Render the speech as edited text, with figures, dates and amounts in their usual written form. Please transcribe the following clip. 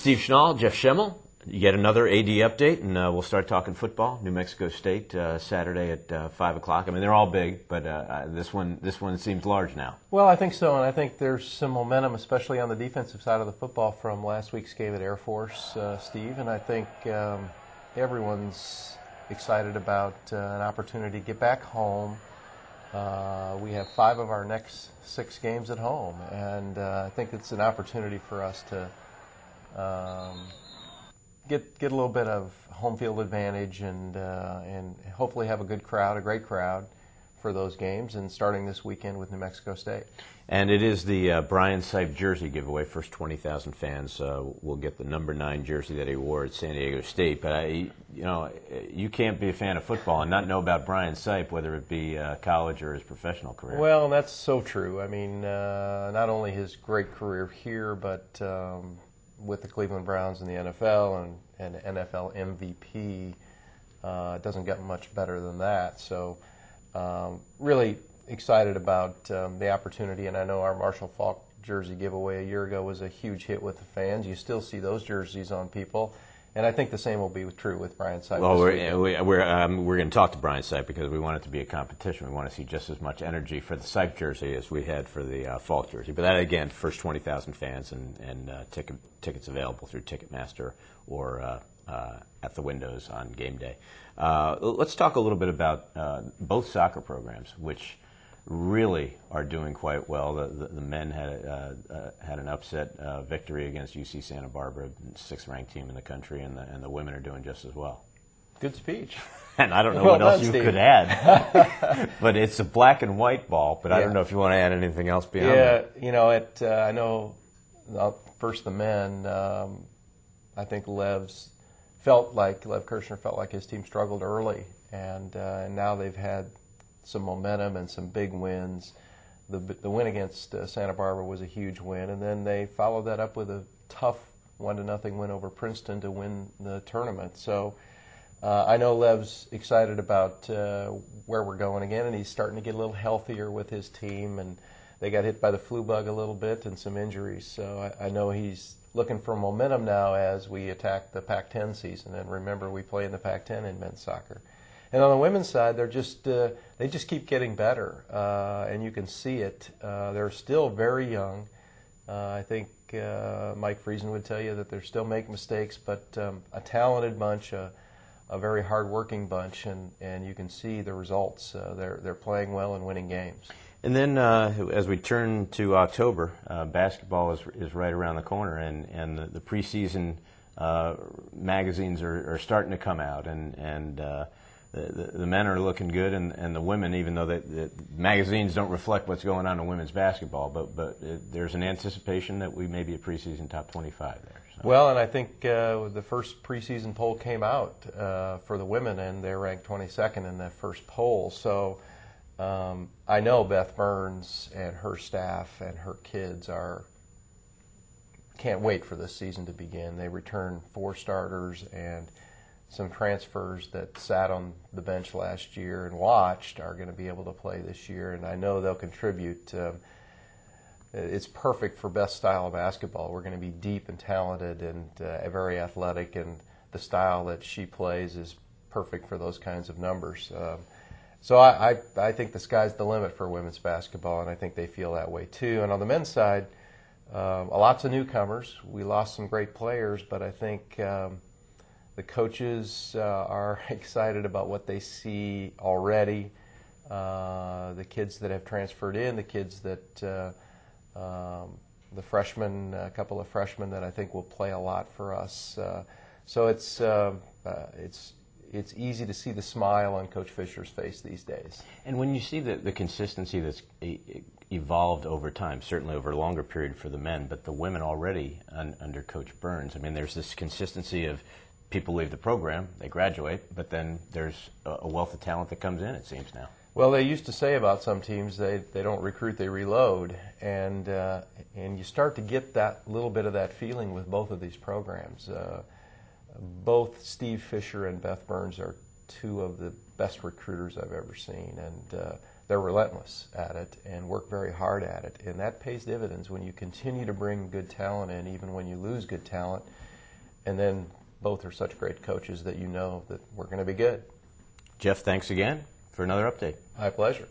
Steve Schnall, Jeff Schemmel. Yet another AD update, and we'll start talking football. New Mexico State, Saturday at 5 o'clock. I mean, they're all big, but this one seems large now. Well, I think so, and I think there's some momentum, especially on the defensive side of the football, from last week's game at Air Force, Steve. And I think everyone's excited about an opportunity to get back home. We have 5 of our next 6 games at home, and I think it's an opportunity for us to get a little bit of home field advantage and hopefully have a good crowd, a great crowd for those games, and starting this weekend with New Mexico State. And it is the Brian Sipe jersey giveaway. First 20,000 fans will get the number 9 jersey that he wore at San Diego State. But you can't be a fan of football and not know about Brian Sipe, whether it be college or his professional career. Well, that's so true. I mean, not only his great career here, but with the Cleveland Browns in the NFL and NFL MVP, it doesn't get much better than that. So really excited about the opportunity, and I know our Marshall Faulk jersey giveaway a year ago was a huge hit with the fans. You still see those jerseys on people, and I think the same will be true with Brian Sipe. Well, we're going to talk to Brian Sipe because we want it to be a competition. We want to see just as much energy for the Sipe jersey as we had for the Faulk jersey. But that, again, first 20,000 fans and tickets available through Ticketmaster or at the windows on game day. Let's talk a little bit about both soccer programs, which really are doing quite well. The men had an upset victory against UC Santa Barbara, 6th-ranked team in the country, and the women are doing just as well. Good speech. And I don't know what else you could add, but it's a black and white ball. But I don't know if you want to add anything else beyond that. I know first the men. I think Lev Kirshner felt like his team struggled early, and now they've had some momentum and some big wins. The win against Santa Barbara was a huge win, and then they followed that up with a tough 1-0 win over Princeton to win the tournament. So I know Lev's excited about where we're going again, and he's starting to get a little healthier with his team, and they got hit by the flu bug a little bit and some injuries. So I know he's looking for momentum now as we attack the Pac-10 season. And remember, we play in the Pac-10 in men's soccer. And on the women's side, they just keep getting better, and you can see it. They're still very young. I think Mike Friesen would tell you that they're still making mistakes, but a talented bunch, a very hard-working bunch, and you can see the results. They're playing well and winning games. And then as we turn to October, basketball is right around the corner, and the preseason magazines are starting to come out, and the men are looking good, and the women, even though the magazines don't reflect what's going on in women's basketball, but there's an anticipation that we may be a preseason top 25 there. So. Well, and I think the first preseason poll came out for the women, and they're ranked 22nd in that first poll. So I know Beth Burns and her staff and her kids can't wait for this season to begin. They return 4 starters, and some transfers that sat on the bench last year and watched are going to be able to play this year, and I know they'll contribute. It's perfect for Beth's style of basketball. We're going to be deep and talented and very athletic, and the style that she plays is perfect for those kinds of numbers. So I think the sky's the limit for women's basketball, and I think they feel that way too. And on the men's side, lots of newcomers. We lost some great players, but I think the coaches are excited about what they see already. The kids that have transferred in, the kids that the freshmen, a couple of freshmen that I think will play a lot for us. So it's easy to see the smile on Coach Fisher's face these days. And when you see the consistency that's evolved over time, certainly over a longer period for the men, but the women already under Coach Burns, I mean, there's this consistency of people leave the program, they graduate, but then there's a wealth of talent that comes in, it seems now. Well, they used to say about some teams they don't recruit, they reload, and you start to get that little bit of that feeling with both of these programs. Both Steve Fisher and Beth Burns are 2 of the best recruiters I've ever seen, and they're relentless at it and work very hard at it, and that pays dividends when you continue to bring good talent in, even when you lose good talent. and then both are such great coaches that you know that we're going to be good. Jeff, thanks again for another update. My pleasure.